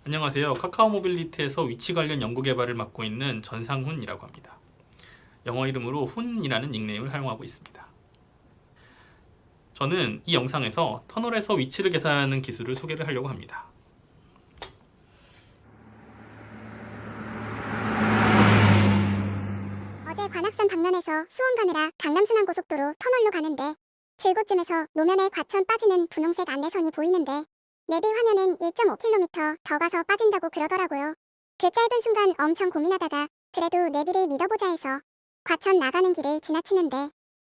안녕하세요. 카카오 모빌리티에서 위치 관련 연구 개발을 맡고 있는 전상훈이라고 합니다. 영어 이름으로 훈이라는 닉네임을 사용하고 있습니다. 저는 이 영상에서 터널에서 위치를 계산하는 기술을 소개를 하려고 합니다. 어제 관악산 방면에서 수원 가느라 강남순환고속도로 터널로 가는데 출구쯤에서 노면에 과천 빠지는 분홍색 안내선이 보이는데 내비 화면은 1.5km 더 가서 빠진다고 그러더라고요. 그 짧은 순간 엄청 고민하다가 그래도 내비를 믿어보자 해서 과천 나가는 길을 지나치는데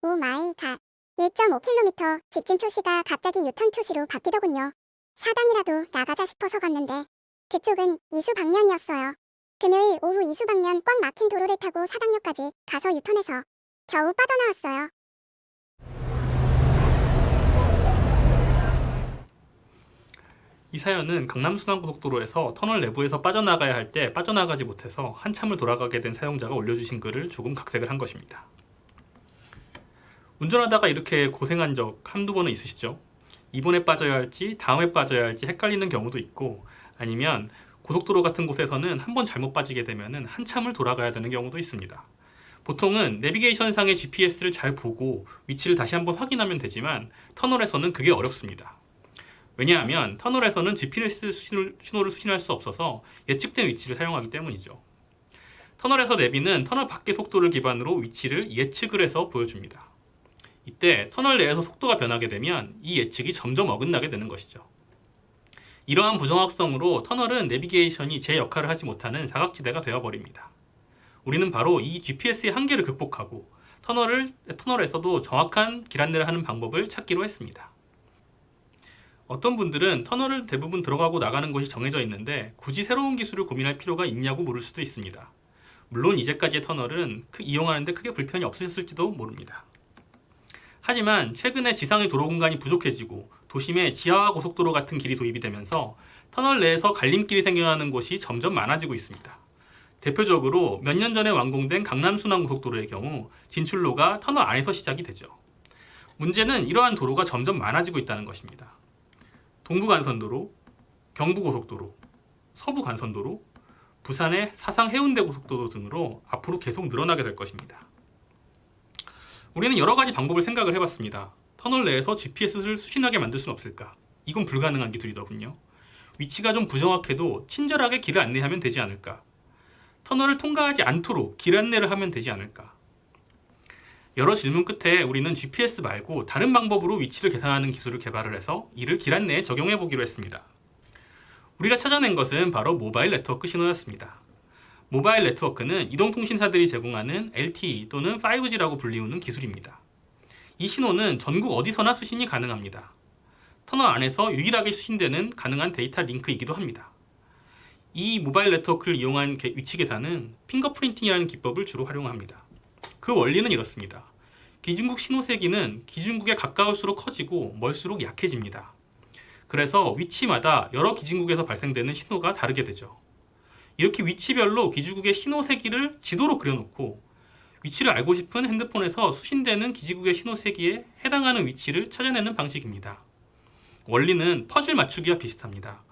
오 마이 갓 1.5km 직진 표시가 갑자기 유턴 표시로 바뀌더군요. 사당이라도 나가자 싶어서 갔는데 그쪽은 이수 방면이었어요. 금요일 오후 이수 방면 꽉 막힌 도로를 타고 사당역까지 가서 유턴해서 겨우 빠져나왔어요. 이 사연은 강남순환고속도로에서 터널 내부에서 빠져나가야 할 때 빠져나가지 못해서 한참을 돌아가게 된 사용자가 올려주신 글을 조금 각색을 한 것입니다. 운전하다가 이렇게 고생한 적 한두 번은 있으시죠? 이번에 빠져야 할지 다음에 빠져야 할지 헷갈리는 경우도 있고, 아니면 고속도로 같은 곳에서는 한번 잘못 빠지게 되면 한참을 돌아가야 되는 경우도 있습니다. 보통은 내비게이션상의 GPS를 잘 보고 위치를 다시 한번 확인하면 되지만 터널에서는 그게 어렵습니다. 왜냐하면 터널에서는 GPS 신호를 수신할 수 없어서 예측된 위치를 사용하기 때문이죠. 터널에서 내비는 터널 밖의 속도를 기반으로 위치를 예측을 해서 보여줍니다. 이때 터널 내에서 속도가 변하게 되면 이 예측이 점점 어긋나게 되는 것이죠. 이러한 부정확성으로 터널은 내비게이션이 제 역할을 하지 못하는 사각지대가 되어버립니다. 우리는 바로 이 GPS의 한계를 극복하고 터널에서도 정확한 길 안내를 하는 방법을 찾기로 했습니다. 어떤 분들은 터널을 대부분 들어가고 나가는 곳이 정해져 있는데 굳이 새로운 기술을 고민할 필요가 있냐고 물을 수도 있습니다. 물론 이제까지의 터널은 이용하는데 크게 불편이 없으셨을지도 모릅니다. 하지만 최근에 지상의 도로 공간이 부족해지고 도심에 지하화 고속도로 같은 길이 도입이 되면서 터널 내에서 갈림길이 생겨나는 곳이 점점 많아지고 있습니다. 대표적으로 몇 년 전에 완공된 강남순환고속도로의 경우 진출로가 터널 안에서 시작이 되죠. 문제는 이러한 도로가 점점 많아지고 있다는 것입니다. 동부간선도로, 경부고속도로, 서부간선도로, 부산의 사상 해운대 고속도로 등으로 앞으로 계속 늘어나게 될 것입니다. 우리는 여러 가지 방법을 생각을 해봤습니다. 터널 내에서 GPS를 수신하게 만들 수는 없을까? 이건 불가능한 기술이더군요. 위치가 좀 부정확해도 친절하게 길을 안내하면 되지 않을까? 터널을 통과하지 않도록 길 안내를 하면 되지 않을까? 여러 질문 끝에 우리는 GPS 말고 다른 방법으로 위치를 계산하는 기술을 개발을 해서 이를 길 안내에 적용해 보기로 했습니다. 우리가 찾아낸 것은 바로 모바일 네트워크 신호였습니다. 모바일 네트워크는 이동통신사들이 제공하는 LTE 또는 5G라고 불리우는 기술입니다. 이 신호는 전국 어디서나 수신이 가능합니다. 터널 안에서 유일하게 수신되는 가능한 데이터 링크이기도 합니다. 이 모바일 네트워크를 이용한 위치 계산은 핑거프린팅이라는 기법을 주로 활용합니다. 그 원리는 이렇습니다. 기준국 신호세기는 기준국에 가까울수록 커지고 멀수록 약해집니다. 그래서 위치마다 여러 기준국에서 발생되는 신호가 다르게 되죠. 이렇게 위치별로 기준국의 신호세기를 지도로 그려놓고 위치를 알고 싶은 핸드폰에서 수신되는 기지국의 신호세기에 해당하는 위치를 찾아내는 방식입니다. 원리는 퍼즐 맞추기와 비슷합니다.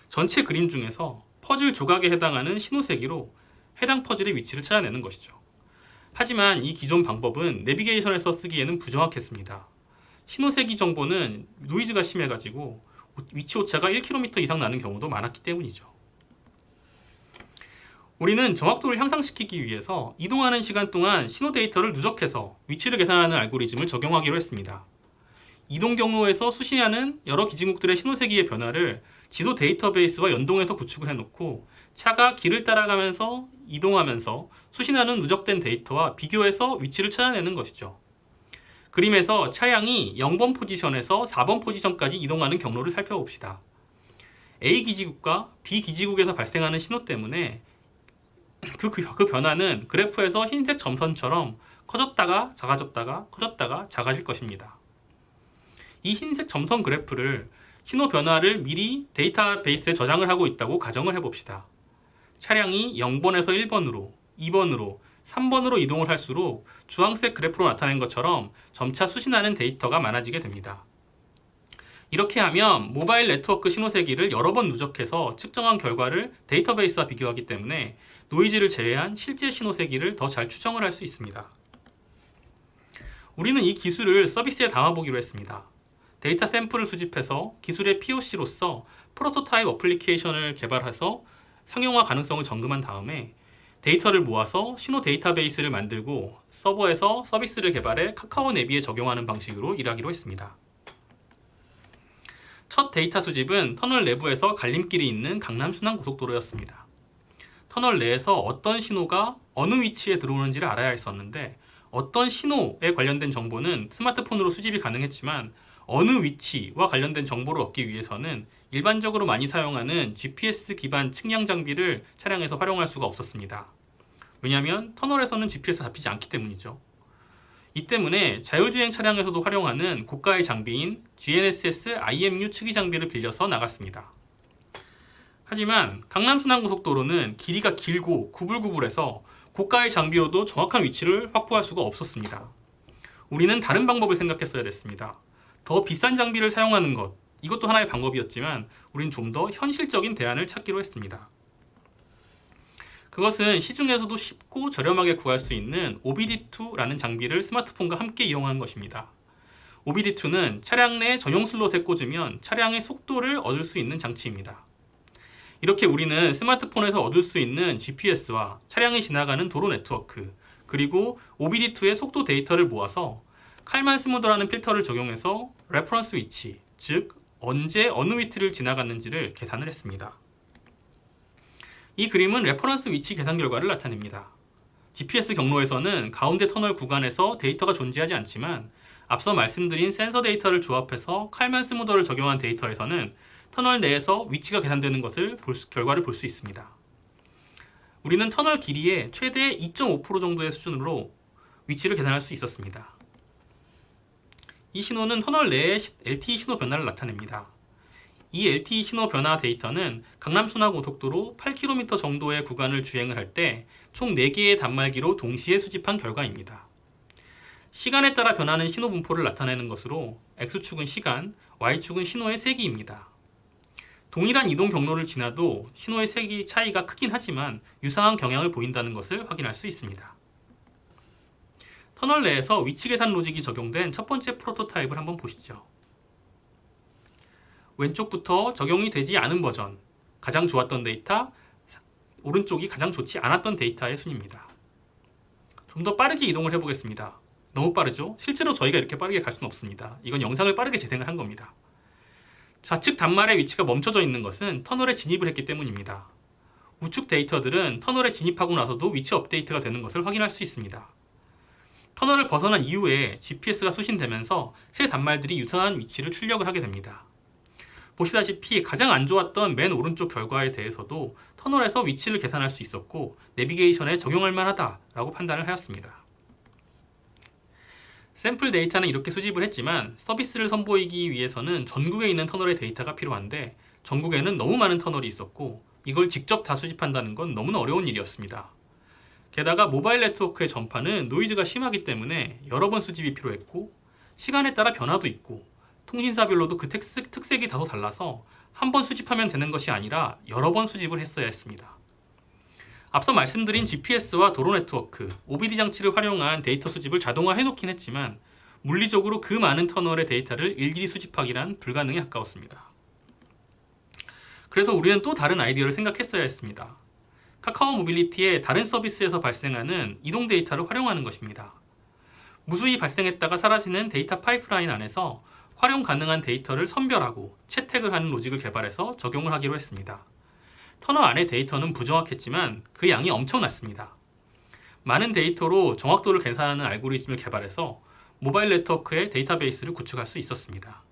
전체 그림 중에서 퍼즐 조각에 해당하는 신호세기로 해당 퍼즐의 위치를 찾아내는 것이죠. 하지만 이 기존 방법은 내비게이션에서 쓰기에는 부정확했습니다. 신호세기 정보는 노이즈가 심해가지고 위치 오차가 1km 이상 나는 경우도 많았기 때문이죠. 우리는 정확도를 향상시키기 위해서 이동하는 시간 동안 신호 데이터를 누적해서 위치를 계산하는 알고리즘을 적용하기로 했습니다. 이동 경로에서 수신하는 여러 기지국들의 신호세기의 변화를 지도 데이터베이스와 연동해서 구축을 해놓고 차가 길을 따라가면서 이동하면서 수신하는 누적된 데이터와 비교해서 위치를 찾아내는 것이죠. 그림에서 차량이 0번 포지션에서 4번 포지션까지 이동하는 경로를 살펴봅시다. A 기지국과 B 기지국에서 발생하는 신호 때문에 그 변화는 그래프에서 흰색 점선처럼 커졌다가 작아졌다가 커졌다가 작아질 것입니다. 이 흰색 점선 그래프를 신호 변화를 미리 데이터베이스에 저장을 하고 있다고 가정을 해봅시다. 차량이 0번에서 1번으로, 2번으로, 3번으로 이동을 할수록 주황색 그래프로 나타낸 것처럼 점차 수신하는 데이터가 많아지게 됩니다. 이렇게 하면 모바일 네트워크 신호세기를 여러 번 누적해서 측정한 결과를 데이터베이스와 비교하기 때문에 노이즈를 제외한 실제 신호세기를 더 잘 추정을 할 수 있습니다. 우리는 이 기술을 서비스에 담아보기로 했습니다. 데이터 샘플을 수집해서 기술의 POC로서 프로토타입 어플리케이션을 개발해서 상용화 가능성을 점검한 다음에 데이터를 모아서 신호 데이터베이스를 만들고 서버에서 서비스를 개발해 카카오 내비에 적용하는 방식으로 일하기로 했습니다. 첫 데이터 수집은 터널 내부에서 갈림길이 있는 강남 순환고속도로였습니다. 터널 내에서 어떤 신호가 어느 위치에 들어오는지를 알아야 했었는데 어떤 신호에 관련된 정보는 스마트폰으로 수집이 가능했지만 어느 위치와 관련된 정보를 얻기 위해서는 일반적으로 많이 사용하는 GPS 기반 측량 장비를 차량에서 활용할 수가 없었습니다. 왜냐하면 터널에서는 GPS가 잡히지 않기 때문이죠. 이 때문에 자율주행 차량에서도 활용하는 고가의 장비인 GNSS IMU 측의 장비를 빌려서 나갔습니다. 하지만 강남순환고속도로는 길이가 길고 구불구불해서 고가의 장비로도 정확한 위치를 확보할 수가 없었습니다. 우리는 다른 방법을 생각했어야 됐습니다. 더 비싼 장비를 사용하는 것, 이것도 하나의 방법이었지만 우린 좀 더 현실적인 대안을 찾기로 했습니다. 그것은 시중에서도 쉽고 저렴하게 구할 수 있는 OBD2라는 장비를 스마트폰과 함께 이용하는 것입니다. OBD2는 차량 내 전용 슬롯에 꽂으면 차량의 속도를 얻을 수 있는 장치입니다. 이렇게 우리는 스마트폰에서 얻을 수 있는 GPS와 차량이 지나가는 도로 네트워크, 그리고 OBD2의 속도 데이터를 모아서 칼만 스무더라는 필터를 적용해서 레퍼런스 위치, 즉 언제 어느 위치를 지나갔는지를 계산을 했습니다. 이 그림은 레퍼런스 위치 계산 결과를 나타냅니다. GPS 경로에서는 가운데 터널 구간에서 데이터가 존재하지 않지만 앞서 말씀드린 센서 데이터를 조합해서 칼만 스무더를 적용한 데이터에서는 터널 내에서 위치가 계산되는 것을 결과를 볼 수 있습니다. 우리는 터널 길이의 최대 2.5% 정도의 수준으로 위치를 계산할 수 있었습니다. 이 신호는 터널 내의 LTE 신호 변화를 나타냅니다. 이 LTE 신호 변화 데이터는 강남순환고속도로 8km 정도의 구간을 주행을 할 때 총 4개의 단말기로 동시에 수집한 결과입니다. 시간에 따라 변하는 신호 분포를 나타내는 것으로 X축은 시간, Y축은 신호의 세기입니다. 동일한 이동 경로를 지나도 신호의 세기 차이가 크긴 하지만 유사한 경향을 보인다는 것을 확인할 수 있습니다. 터널 내에서 위치 계산 로직이 적용된 첫 번째 프로토타입을 한번 보시죠. 왼쪽부터 적용이 되지 않은 버전, 가장 좋았던 데이터, 오른쪽이 가장 좋지 않았던 데이터의 순입니다. 좀 더 빠르게 이동을 해보겠습니다. 너무 빠르죠? 실제로 저희가 이렇게 빠르게 갈 수는 없습니다. 이건 영상을 빠르게 재생을 한 겁니다. 좌측 단말의 위치가 멈춰져 있는 것은 터널에 진입을 했기 때문입니다. 우측 데이터들은 터널에 진입하고 나서도 위치 업데이트가 되는 것을 확인할 수 있습니다. 터널을 벗어난 이후에 GPS가 수신되면서 새 단말들이 유사한 위치를 출력을 하게 됩니다. 보시다시피 가장 안 좋았던 맨 오른쪽 결과에 대해서도 터널에서 위치를 계산할 수 있었고 내비게이션에 적용할 만하다라고 판단을 하였습니다. 샘플 데이터는 이렇게 수집을 했지만 서비스를 선보이기 위해서는 전국에 있는 터널의 데이터가 필요한데 전국에는 너무 많은 터널이 있었고 이걸 직접 다 수집한다는 건 너무나 어려운 일이었습니다. 게다가 모바일 네트워크의 전파는 노이즈가 심하기 때문에 여러 번 수집이 필요했고 시간에 따라 변화도 있고 통신사별로도 그 특색이 다소 달라서 한 번 수집하면 되는 것이 아니라 여러 번 수집을 했어야 했습니다. 앞서 말씀드린 GPS와 도로 네트워크, OBD 장치를 활용한 데이터 수집을 자동화 해놓긴 했지만 물리적으로 그 많은 터널의 데이터를 일일이 수집하기란 불가능에 가까웠습니다. 그래서 우리는 또 다른 아이디어를 생각했어야 했습니다. 카카오 모빌리티의 다른 서비스에서 발생하는 이동 데이터를 활용하는 것입니다. 무수히 발생했다가 사라지는 데이터 파이프라인 안에서 활용 가능한 데이터를 선별하고 채택을 하는 로직을 개발해서 적용을 하기로 했습니다. 터널 안의 데이터는 부정확했지만 그 양이 엄청났습니다. 많은 데이터로 정확도를 계산하는 알고리즘을 개발해서 모바일 네트워크의 데이터베이스를 구축할 수 있었습니다.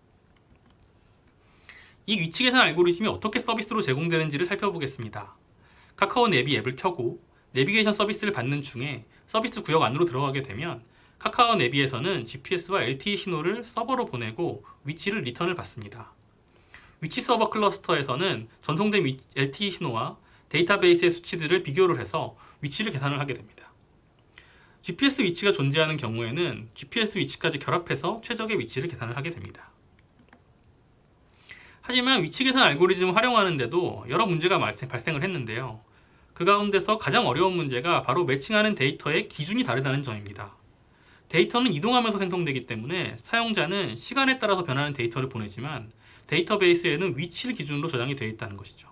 이 위치 계산 알고리즘이 어떻게 서비스로 제공되는지를 살펴보겠습니다. 카카오 내비 앱을 켜고 내비게이션 서비스를 받는 중에 서비스 구역 안으로 들어가게 되면 카카오 내비에서는 GPS와 LTE 신호를 서버로 보내고 위치를 리턴을 받습니다. 위치 서버 클러스터에서는 전송된 LTE 신호와 데이터베이스의 수치들을 비교를 해서 위치를 계산을 하게 됩니다. GPS 위치가 존재하는 경우에는 GPS 위치까지 결합해서 최적의 위치를 계산을 하게 됩니다. 하지만 위치 계산 알고리즘을 활용하는데도 여러 문제가 발생을 했는데요. 그 가운데서 가장 어려운 문제가 바로 매칭하는 데이터의 기준이 다르다는 점입니다. 데이터는 이동하면서 생성되기 때문에 사용자는 시간에 따라서 변하는 데이터를 보내지만 데이터베이스에는 위치를 기준으로 저장이 되어 있다는 것이죠.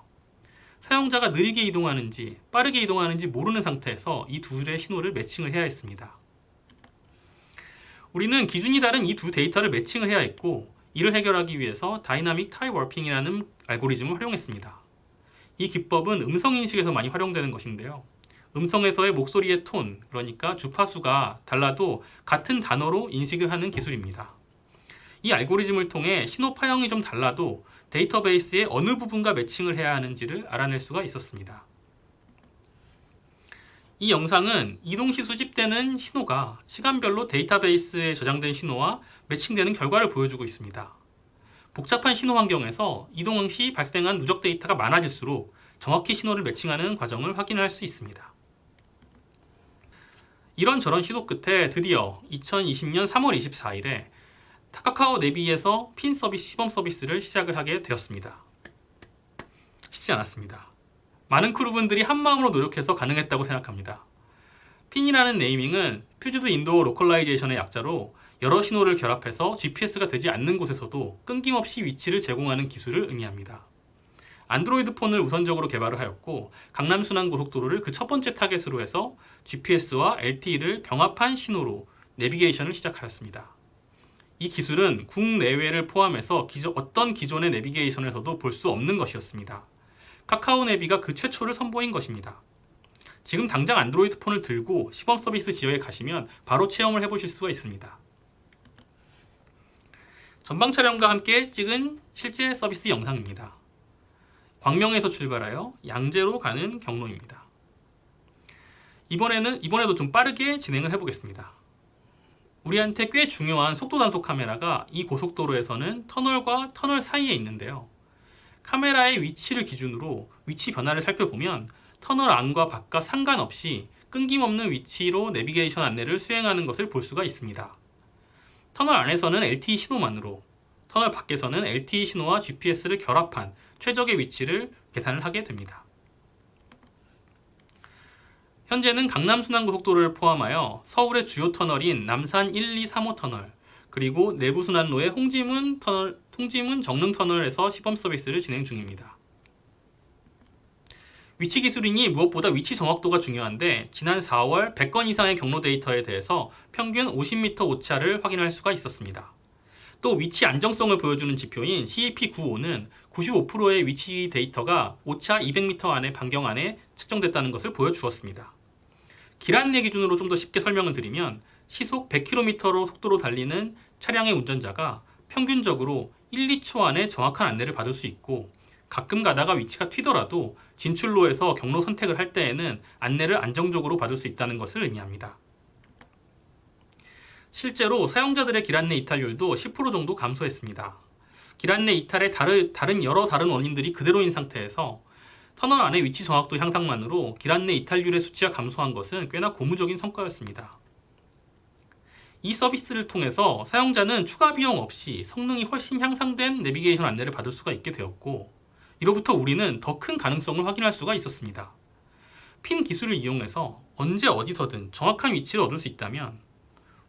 사용자가 느리게 이동하는지 빠르게 이동하는지 모르는 상태에서 이 둘의 신호를 매칭을 해야 했습니다. 우리는 기준이 다른 이 두 데이터를 매칭을 해야 했고, 이를 해결하기 위해서 다이나믹 타입 워핑이라는 알고리즘을 활용했습니다. 이 기법은 음성 인식에서 많이 활용되는 것인데요. 음성에서의 목소리의 톤, 그러니까 주파수가 달라도 같은 단어로 인식을 하는 기술입니다. 이 알고리즘을 통해 신호 파형이 좀 달라도 데이터베이스의 어느 부분과 매칭을 해야 하는지를 알아낼 수가 있었습니다. 이 영상은 이동시 수집되는 신호가 시간별로 데이터베이스에 저장된 신호와 매칭되는 결과를 보여주고 있습니다. 복잡한 신호 환경에서 이동 시 발생한 누적 데이터가 많아질수록 정확히 신호를 매칭하는 과정을 확인할 수 있습니다. 이런저런 시도 끝에 드디어 2020년 3월 24일에 카카오 네비에서 핀 서비스 시범 서비스를 시작을 하게 되었습니다. 쉽지 않았습니다. 많은 크루분들이 한마음으로 노력해서 가능했다고 생각합니다. 핀이라는 네이밍은 퓨즈드 인도어 로컬라이제이션의 약자로 여러 신호를 결합해서 GPS가 되지 않는 곳에서도 끊김없이 위치를 제공하는 기술을 의미합니다. 안드로이드 폰을 우선적으로 개발을 하였고, 강남 순환고속도로를 그 첫 번째 타겟으로 해서 GPS와 LTE를 병합한 신호로 내비게이션을 시작하였습니다. 이 기술은 국내외를 포함해서 어떤 기존의 내비게이션에서도 볼 수 없는 것이었습니다. 카카오 네비가 그 최초를 선보인 것입니다. 지금 당장 안드로이드 폰을 들고 시범 서비스 지역에 가시면 바로 체험을 해보실 수가 있습니다. 전방 촬영과 함께 찍은 실제 서비스 영상입니다. 광명에서 출발하여 양재로 가는 경로입니다. 이번에도 좀 빠르게 진행을 해보겠습니다. 우리한테 꽤 중요한 속도 단속 카메라가 이 고속도로에서는 터널과 터널 사이에 있는데요. 카메라의 위치를 기준으로 위치 변화를 살펴보면 터널 안과 밖과 상관없이 끊김없는 위치로 내비게이션 안내를 수행하는 것을 볼 수가 있습니다. 터널 안에서는 LTE 신호만으로, 터널 밖에서는 LTE 신호와 GPS를 결합한 최적의 위치를 계산을 하게 됩니다. 현재는 강남 순환고속도로를 포함하여 서울의 주요 터널인 남산 1, 2, 3호 터널, 그리고 내부순환로의 홍지문 정릉 터널에서 시범 서비스를 진행 중입니다. 위치 기술이니 무엇보다 위치 정확도가 중요한데, 지난 4월 100건 이상의 경로 데이터에 대해서 평균 50m 오차를 확인할 수가 있었습니다. 또 위치 안정성을 보여주는 지표인 CAP95는 95%의 위치 데이터가 오차 200m 안의 반경 안에 측정됐다는 것을 보여주었습니다. 길 안내 기준으로 좀 더 쉽게 설명을 드리면, 시속 100km로 속도로 달리는 차량의 운전자가 평균적으로 1, 2초 안에 정확한 안내를 받을 수 있고, 가끔 가다가 위치가 튀더라도 진출로에서 경로 선택을 할 때에는 안내를 안정적으로 받을 수 있다는 것을 의미합니다. 실제로 사용자들의 길안내 이탈률도 10% 정도 감소했습니다. 길안내 이탈의 여러 다른 원인들이 그대로인 상태에서 터널 안의 위치 정확도 향상만으로 길안내 이탈률의 수치가 감소한 것은 꽤나 고무적인 성과였습니다. 이 서비스를 통해서 사용자는 추가 비용 없이 성능이 훨씬 향상된 내비게이션 안내를 받을 수가 있게 되었고, 이로부터 우리는 더 큰 가능성을 확인할 수가 있었습니다. 핀 기술을 이용해서 언제 어디서든 정확한 위치를 얻을 수 있다면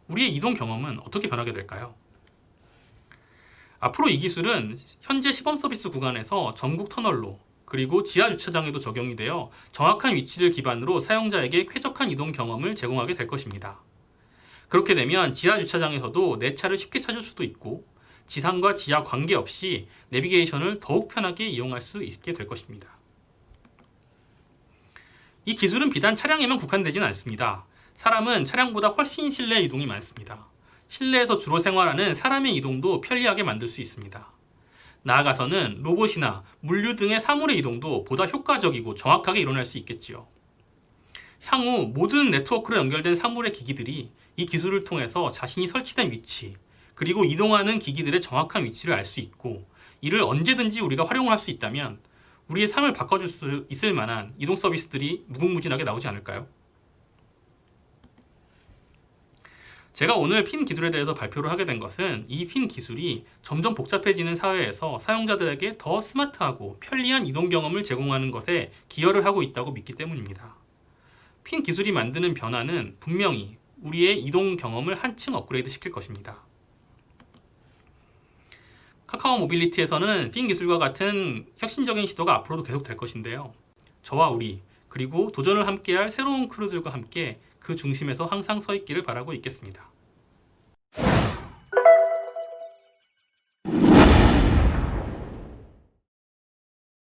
우리의 이동 경험은 어떻게 변하게 될까요? 앞으로 이 기술은 현재 시범 서비스 구간에서 전국 터널로, 그리고 지하 주차장에도 적용이 되어 정확한 위치를 기반으로 사용자에게 쾌적한 이동 경험을 제공하게 될 것입니다. 그렇게 되면 지하 주차장에서도 내 차를 쉽게 찾을 수도 있고, 지상과 지하 관계없이 내비게이션을 더욱 편하게 이용할 수 있게 될 것입니다. 이 기술은 비단 차량에만 국한되지는 않습니다. 사람은 차량보다 훨씬 실내 이동이 많습니다. 실내에서 주로 생활하는 사람의 이동도 편리하게 만들 수 있습니다. 나아가서는 로봇이나 물류 등의 사물의 이동도 보다 효과적이고 정확하게 일어날 수 있겠지요. 향후 모든 네트워크로 연결된 사물의 기기들이 이 기술을 통해서 자신이 설치된 위치, 그리고 이동하는 기기들의 정확한 위치를 알 수 있고, 이를 언제든지 우리가 활용을 할 수 있다면 우리의 삶을 바꿔줄 수 있을 만한 이동 서비스들이 무궁무진하게 나오지 않을까요? 제가 오늘 핀 기술에 대해서 발표를 하게 된 것은 이 핀 기술이 점점 복잡해지는 사회에서 사용자들에게 더 스마트하고 편리한 이동 경험을 제공하는 것에 기여를 하고 있다고 믿기 때문입니다. 핀 기술이 만드는 변화는 분명히 우리의 이동 경험을 한층 업그레이드 시킬 것입니다. 카카오 모빌리티에서는 핀 기술과 같은 혁신적인 시도가 앞으로도 계속될 것인데요. 저와 우리, 그리고 도전을 함께할 새로운 크루들과 함께 그 중심에서 항상 서 있기를 바라고 있겠습니다.